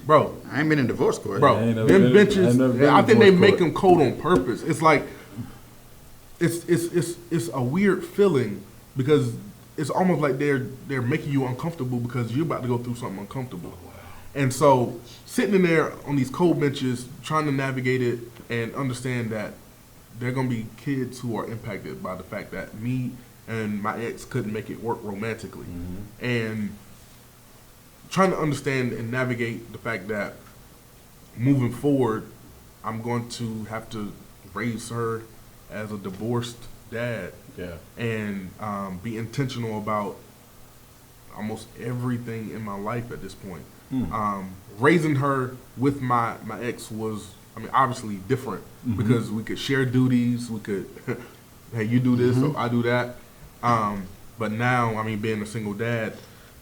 Bro. I ain't been in divorce court. Bro, them benches, I think they make them cold on purpose. It's like, it's a weird feeling, because it's almost like they're making you uncomfortable because you're about to go through something uncomfortable. And so sitting in there on these cold benches, trying to navigate it and understand that there are going to be kids who are impacted by the fact that me and my ex couldn't make it work romantically. And trying to understand and navigate the fact that moving forward, I'm going to have to raise her as a divorced dad. Yeah. And be intentional about almost everything in my life at this point. Raising her with my ex was, obviously different, because we could share duties. We could, hey, you do this, so I do that. But now, being a single dad,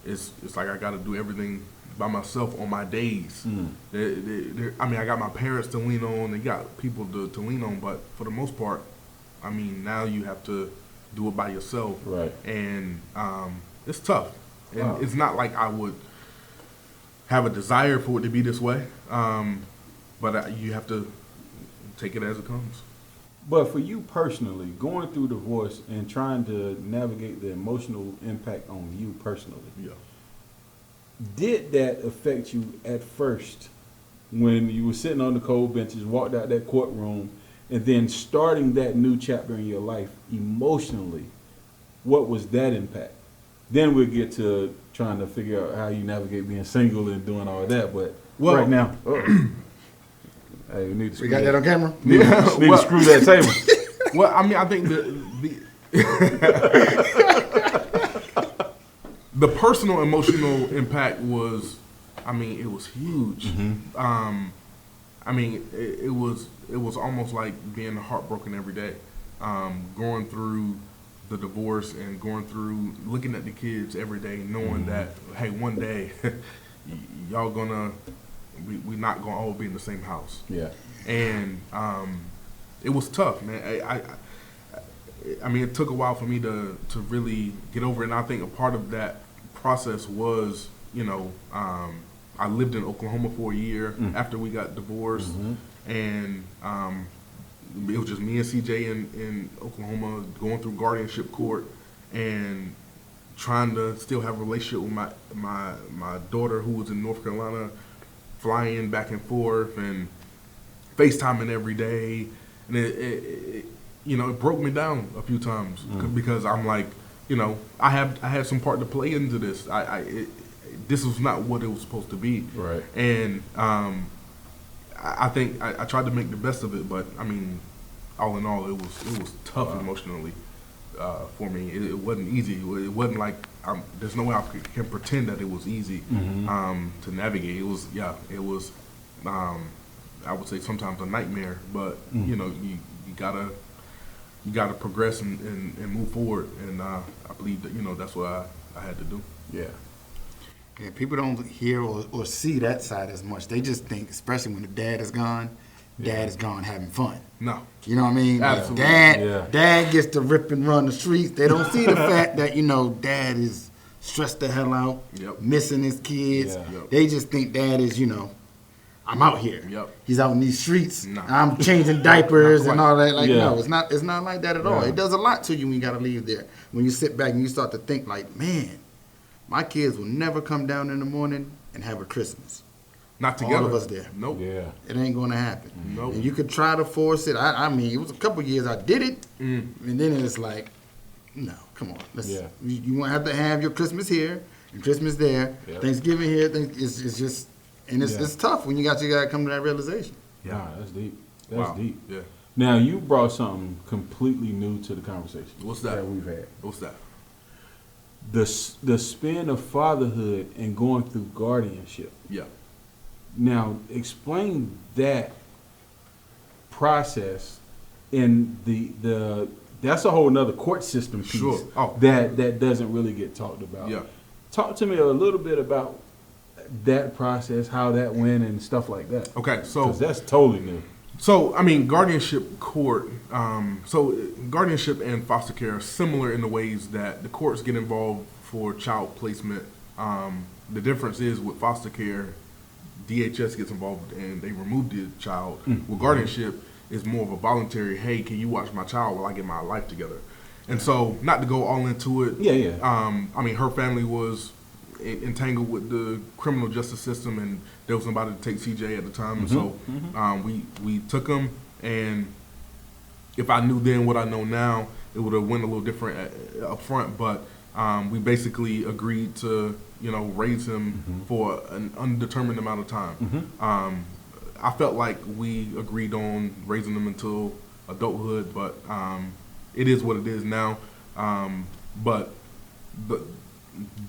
it's like I got to do everything by myself on my days. I got my parents to lean on, and got people to lean on, but for the most part, now you have to do it by yourself. Right. And it's tough. And it's not like I would have a desire for it to be this way, but you have to take it as it comes. But for you personally, going through divorce and trying to navigate the emotional impact on you personally, did that affect you at first when you were sitting on the cold benches, walked out that courtroom, and then starting that new chapter in your life emotionally? What was that impact? Then we'll get to trying to figure out how you navigate being single and doing all that. But right now, hey, we need to. We got that on camera. Need to screw that table. Well, I think the personal emotional impact was, it was huge. It was almost like being heartbroken every day, going through the divorce and going through looking at the kids every day, knowing that, hey, one day y'all we not gonna all be in the same house. Yeah. And it was tough, man. It took a while for me to really get over it. And I think a part of that process was, I lived in Oklahoma for a year after we got divorced, and it was just me and CJ in Oklahoma going through Guardianship Court and trying to still have a relationship with my daughter, who was in North Carolina, flying back and forth and FaceTiming every day, and it broke me down a few times because I'm like, I had some part to play into this. This was not what it was supposed to be, right? And I think I tried to make the best of it, but I mean, all in all, it was tough emotionally for me. It wasn't easy. It wasn't like there's no way I can pretend that it was easy to navigate. It was. I would say sometimes a nightmare, but you gotta progress and move forward, and I believe that that's what I had to do. Yeah. Yeah, people don't hear or see that side as much. They just think, especially when the dad is gone, dad is gone having fun. No. You know what I mean? Absolutely. Like dad gets to rip and run the streets. They don't see the fact that, dad is stressed the hell out, missing his kids. Yeah. Yep. They just think dad is, I'm out here. Yep. He's out in these streets. No. I'm changing diapers and all that. No, it's not like that at all. It does a lot to you when you got to leave there. When you sit back and you start to think like, man, my kids will never come down in the morning and have a Christmas. Not together. All of us there. Nope. Yeah. It ain't going to happen. Nope. And you could try to force it. I mean, it was a couple years I did it, and then it's like, no, come on. You won't have to have your Christmas here and Christmas there, Thanksgiving here. It's just, and it's tough when you got to come to that realization. Yeah, that's deep. That's deep. Yeah. Now you brought something completely new to the conversation. What's that? That we've had. What's that? The spin of fatherhood and going through guardianship. Yeah. Now, explain that process in the that's a whole nother court system piece that doesn't really get talked about. Yeah. Talk to me a little bit about that process, how that went, and stuff like that. Okay, so 'cause that's totally new. So, I mean, Guardianship Court, guardianship and foster care are similar in the ways that the courts get involved for child placement. The difference is with foster care, DHS gets involved and they remove the child. With guardianship, it's more of a voluntary, hey, can you watch my child while I get my life together? And so, not to go all into it. Yeah. I mean, her family was entangled with the criminal justice system, and there was somebody to take CJ at the time. And so we took him, and if I knew then what I know now, it would have went a little different up front. But we basically agreed to raise him for an undetermined amount of time. I felt like we agreed on raising him until adulthood, but it is what it is now. But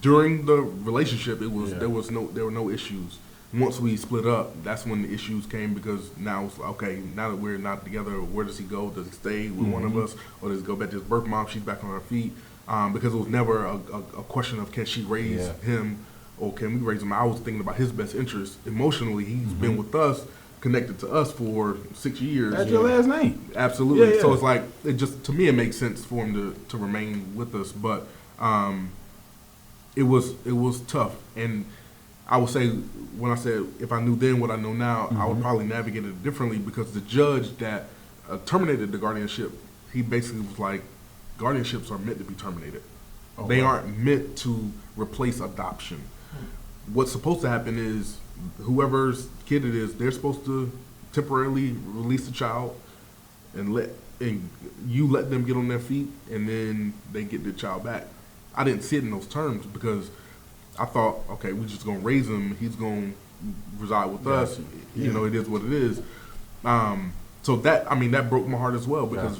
during the relationship, there were no issues. Once we split up, that's when the issues came, because now it's okay. Now that we're not together, where does he go? Does he stay with one of us, or does he go back to his birth mom? She's back on her feet, because it was never a question of can she raise him or can we raise him. I was thinking about his best interest emotionally. He's been with us, connected to us for 6 years. That's your last name. Absolutely. Yeah. So it's like to me it makes sense for him to remain with us, but. It was tough, and I would say when I said if I knew then what I know now, I would probably navigate it differently, because the judge that terminated the guardianship, he basically was like, guardianships are meant to be terminated. They aren't meant to replace adoption. What's supposed to happen is whoever's kid it is, they're supposed to temporarily release the child and you let them get on their feet, and then they get the child back. I didn't see it in those terms, because I thought, okay, we're just gonna raise him. He's gonna reside with us. It is what it is. So that broke my heart as well, because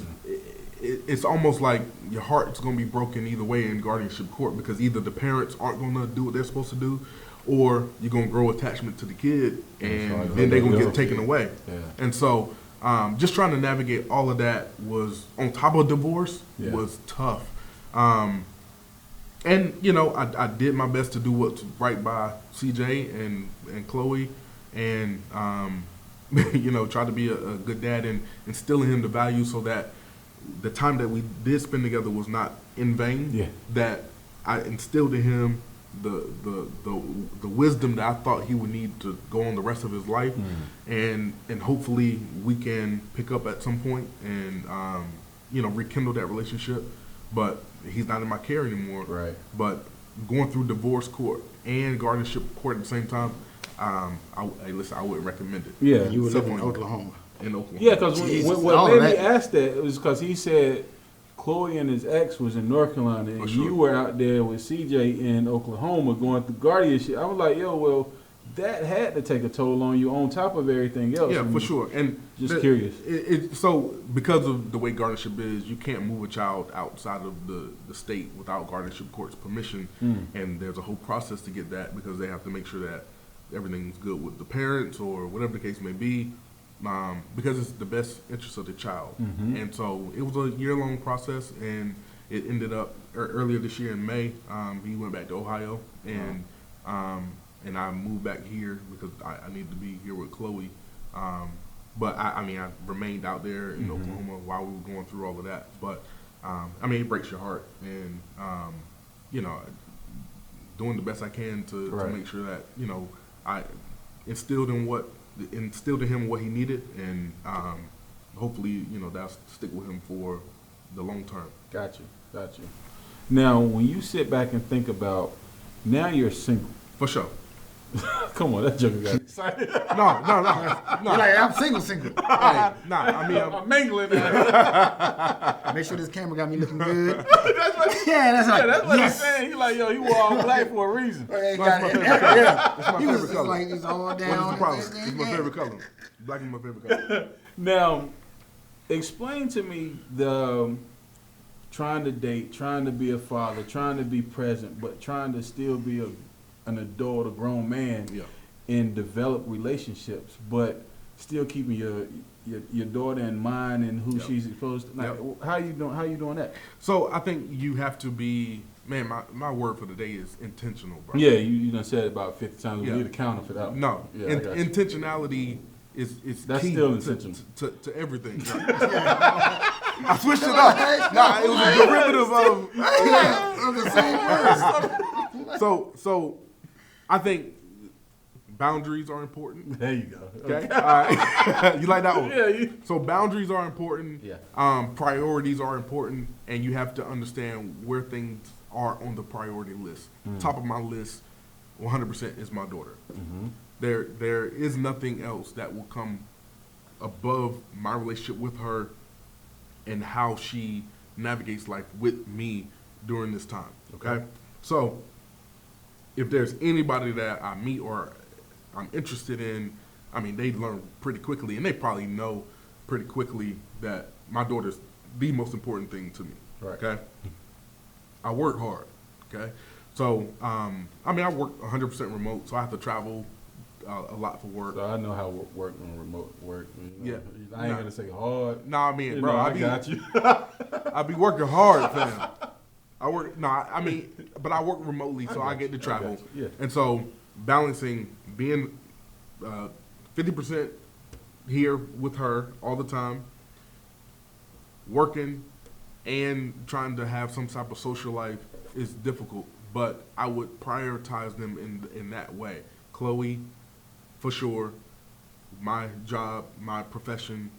it's almost like your heart's gonna be broken either way in guardianship court, because either the parents aren't gonna do what they're supposed to do, or you're gonna grow attachment to the kid, and then they're gonna get taken away. Yeah. And so, just trying to navigate all of that was, on top of divorce, was tough. And I did my best to do what's right by CJ and Chloe, and try to be a good dad and instill in him the value, so that the time that we did spend together was not in vain. Yeah. That I instilled in him the wisdom that I thought he would need to go on the rest of his life, and hopefully we can pick up at some point and rekindle that relationship. But he's not in my care anymore. Right. But going through divorce court and guardianship court at the same time, listen, I wouldn't recommend it. Yeah, you would live in Oklahoma. Yeah, because what made me ask that was because he said Chloe and his ex was in North Carolina, and you were out there with CJ in Oklahoma going through guardianship. I was like, yo, well, that had to take a toll on you on top of everything else. Yeah, for sure. And just curious. So because of the way guardianship is, you can't move a child outside of the state without guardianship court's permission. And there's a whole process to get that because they have to make sure that everything's good with the parents or whatever the case may be. Because it's the best interest of the child. And so it was a year-long process, and it ended up earlier this year in May. He went back to Ohio, and I moved back here because I needed to be here with Chloe. But I remained out there in Oklahoma while we were going through all of that. But it breaks your heart, and doing the best I can to make sure that I instilled in him what he needed, and hopefully that'll stick with him for the long term. Got you. Now, when you sit back and think about, now you're single. For sure. Come on, that joker got excited. No. Like, I'm single. Hey, I'm mingling. Make sure this camera got me looking good. That's what he's saying. He's like, yo, he wore all black for a reason. It's my favorite color. Like, it's all down. What is the problem? It's my favorite color. Black is my favorite color. Now, explain to me the trying to date, trying to be a father, trying to be present, but trying to still be an adult, a grown man, and develop relationships, but still keeping your daughter in mind and who she's supposed to. Like, how you doing that? So I think you have to be. Man, my word for the day is intentional, bro. Yeah, you done said it about 50 times. We need a counter for that one. No, intentionality is that's key still intentional to everything. I switched it up. It was a derivative of the same word. So I think boundaries are important. There you go. Okay. All right. You like that one? Yeah. So boundaries are important. Yeah. Priorities are important, and you have to understand where things are on the priority list. Top of my list, 100% is my daughter. There is nothing else that will come above my relationship with her and how she navigates life with me during this time. Okay. So if there's anybody that I meet or I'm interested in, they learn pretty quickly, and they probably know pretty quickly that my daughter's the most important thing to me. Right. Okay. I work hard. Okay. So, I work 100% remote, so I have to travel a lot for work. So I know how work on remote work. Yeah. I ain't gonna say hard. Nah, bro, I got you. I be working hard, fam. But I work remotely, so I get to travel. Yeah. And so balancing being 50% here with her all the time, working, and trying to have some type of social life is difficult. But I would prioritize them in that way. Chloe, for sure, my job, my profession,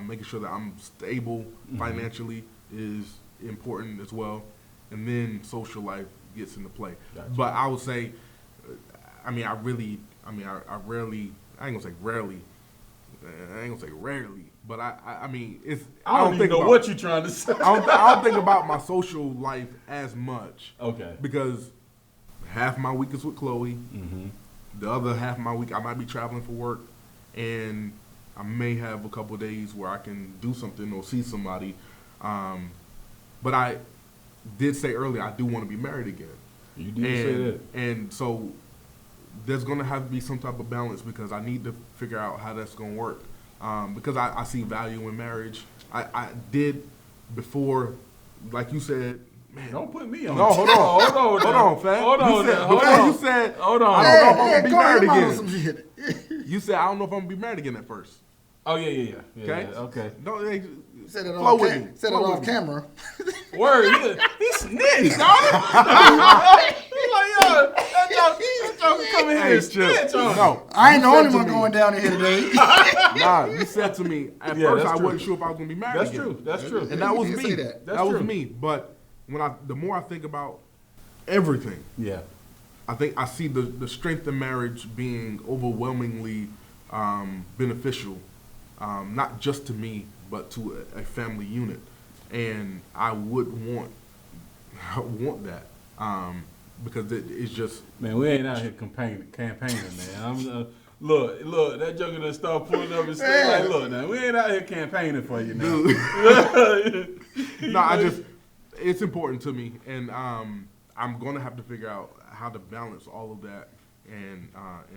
making sure that I'm stable financially is important as well. And then social life gets into play. Gotcha. But I would say, I ain't gonna say rarely, but it's. I don't even know what you're trying to say. I don't think about my social life as much. Okay. Because half my week is with Chloe. The other half of my week I might be traveling for work, and I may have a couple of days where I can do something or see somebody. But I did say earlier I do want to be married again. You did say that. And so there's going to have to be some type of balance because I need to figure out how that's going to work. Because I see value in marriage. I did before, like you said, man. Don't put me on. No, hold on, fam. You said, I don't know if I'm going to be married again. You said, I don't know if I'm going to be married again at first. Oh, yeah. Okay? Yeah, okay. No, said it off camera. Word, he snitched, dog. He's like, yo, that joke coming here and snitch on. No, I ain't the only one going down in here today. Nah, you said to me, at first I wasn't sure if I was going to be married again. That's true. And that was me. That was me. But the more I think about everything, I think I see the strength of marriage being overwhelmingly beneficial, not just to me, but to a family unit. And I would want that because it's just... Man, we ain't out here campaigning, man. Look, that joker done start pulling up and saying, like, look, now, we ain't out here campaigning for you now. No, it's important to me, and I'm going to have to figure out how to balance all of that and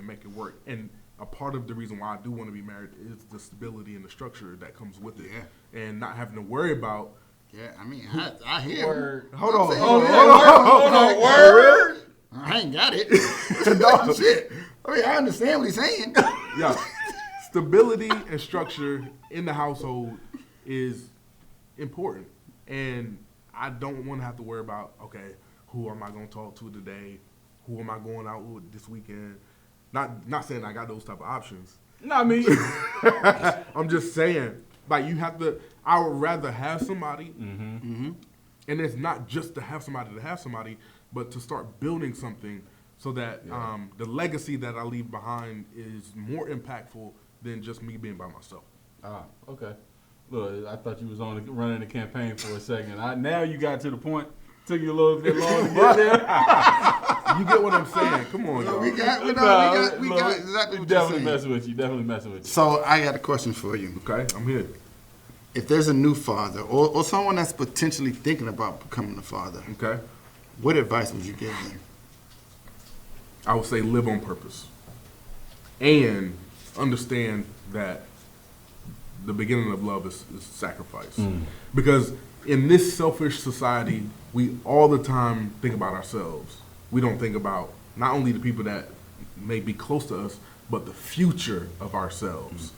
make it work. And a part of the reason why I do want to be married is the stability and the structure that comes with it, and not having to worry about. Yeah, I mean, I hear. Word. Hold on. Word. I ain't got it. No shit. I mean, I understand what he's saying. Yeah, stability and structure in the household is important, and I don't want to have to worry about, okay, who am I going to talk to today? Who am I going out with this weekend? Not saying I got those type of options. No, I mean, I'm just saying, like, you have to. I would rather have somebody, and it's not just to have somebody, but to start building something so that the legacy that I leave behind is more impactful than just me being by myself. Ah, okay. Look, I thought you was running the campaign for a second. Now you got to the point. Took you a little bit long to get there. You get what I'm saying? Come on, y'all. We got exactly what you're Definitely saying. messing with you. So I got a question for you. Okay, I'm here. If there's a new father or someone that's potentially thinking about becoming a father, okay, what advice would you give them? I would say live on purpose and understand that the beginning of love is sacrifice. Because in this selfish society, we all the time think about ourselves. We don't think about not only the people that may be close to us, but the future of ourselves.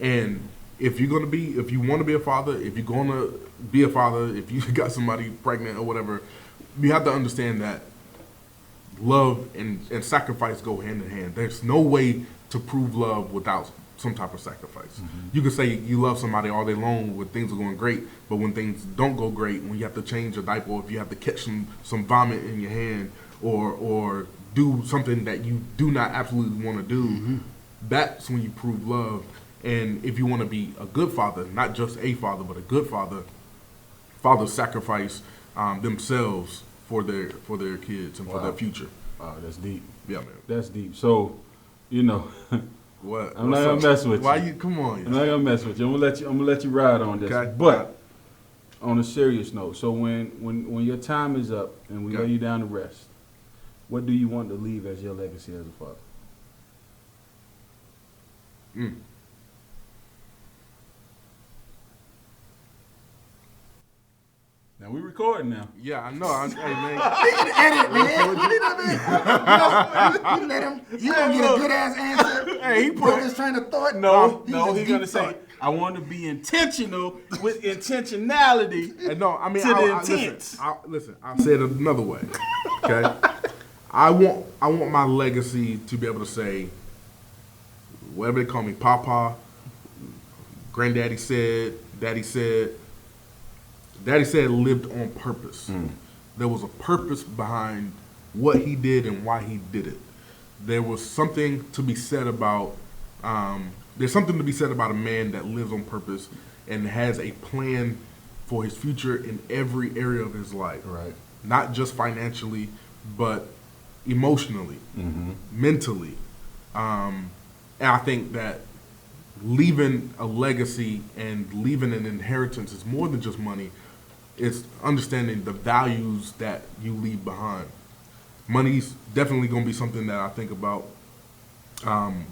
And if you want to be a father, if you're going to be a father, if you got somebody pregnant or whatever, you have to understand that love and sacrifice go hand in hand. There's no way to prove love without some type of sacrifice. You can say you love somebody all day long when things are going great, but when things don't go great, when you have to change a diaper, or if you have to catch some vomit in your hand, or do something that you do not absolutely want to do, that's when you prove love. And if you want to be a good father, not just a father, but a good father, fathers sacrifice themselves for their kids and for their future. Wow, that's deep. Yeah, man. That's deep. So, what? I'm not gonna mess with you. Why you? Come on. I'm not gonna mess with you. I'm gonna let you ride on this. Okay. But on a serious note, so when your time is up and we lay you down to rest, what do you want to leave as your legacy as a father? Now we recording now. Yeah, I know. Hey, man. Edit, man. You let him. You gonna get a good ass answer. Hey, he put his train of thought. No, he's gonna say, I want to be intentional with intentionality. No, I mean, to the intent. Listen, I'll say it another way. Okay, I want my legacy to be able to say, whatever they call me, Papa, Granddaddy said, Daddy said. Daddy said lived on purpose. There was a purpose behind what he did and why he did it. There was something to be said about. There's something to be said about a man that lives on purpose and has a plan for his future in every area of his life. Right. Not just financially, but emotionally, mentally. And I think that leaving a legacy and leaving an inheritance is more than just money. It's understanding the values that you leave behind. Money's definitely going to be something that I think about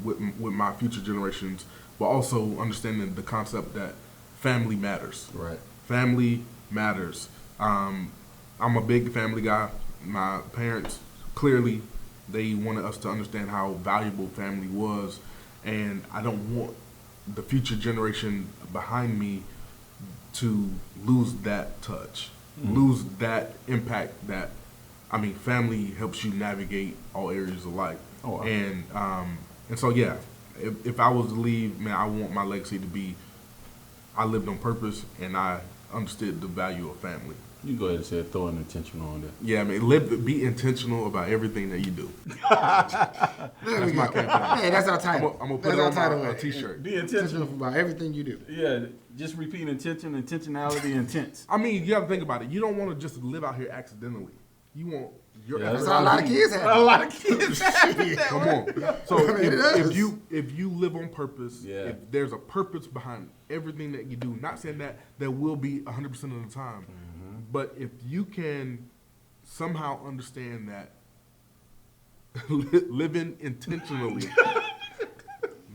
with my future generations, but also understanding the concept that family matters. Right. Family matters. I'm a big family guy. My parents, clearly, they wanted us to understand how valuable family was, and I don't want the future generation behind me to lose that touch, lose that impact that, family helps you navigate all areas of life. Oh, wow. And so, yeah, if I was to leave, man, I want my legacy to be, I lived on purpose and I understood the value of family. You go ahead and say throw an intentional on there. Yeah, I mean, be intentional about everything that you do. That's my campaign. Hey, that's our title. I'm gonna put it on my t-shirt. Be intentional about everything you do. Yeah, just repeat intentionality, intense. I mean, you have to think about it. You don't want to just live out here accidentally. You want your. That's how a lot of kids have. A lot of kids have. Come on. So if you live on purpose, if there's a purpose behind everything that you do, not saying that there will be 100% of the time, but if you can somehow understand that living intentionally,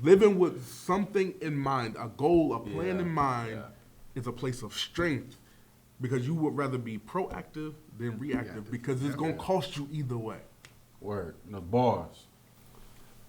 living with something in mind, a goal, a plan in mind, is a place of strength. Because you would rather be proactive than reactive because it's going to cost you either way. Word. No bars.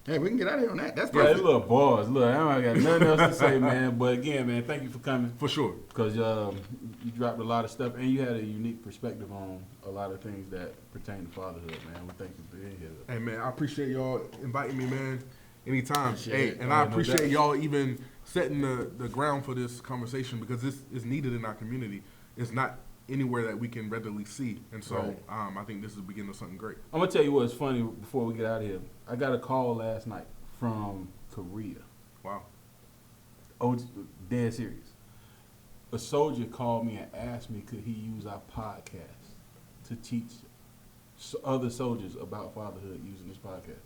Hey, we can get out of here on that. That's perfect. Yeah, little bars. Look, I don't got nothing else to say, man. But again, man, thank you for coming. For sure. Because you dropped a lot of stuff, and you had a unique perspective on a lot of things that pertain to fatherhood, man. We thank you for being here. Hey, man, I appreciate y'all inviting me, man, anytime. I appreciate y'all even setting the ground for this conversation because this is needed in our community. It's not anywhere that we can readily see. And so I think this is the beginning of something great. I'm going to tell you what's funny before we get out of here. I got a call last night from Korea. Wow. Oh, dead serious. A soldier called me and asked me could he use our podcast to teach other soldiers about fatherhood using this podcast.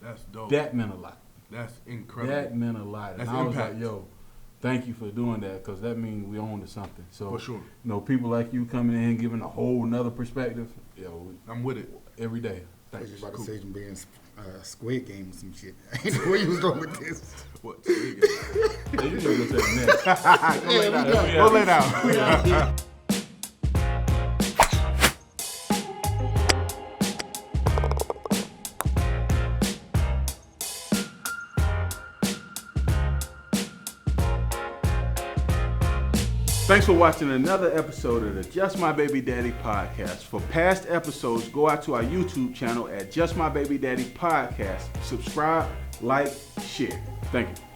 That's dope. That meant a lot. That's incredible. That meant a lot. That's and I was impact. like, yo, thank you for doing that because that means we own to something. So, for sure. People like you coming in and giving a whole nother perspective. I'm with it every day. Thanks. I was about to say you being Squid Game or some shit. I ain't know where you was going with this. What? Squid Game? Yeah, you know go take next. Go lay down. Thanks for watching another episode of the Just My Baby Daddy podcast. For past episodes, go out to our YouTube channel at Just My Baby Daddy podcast. Subscribe, like, share. Thank you.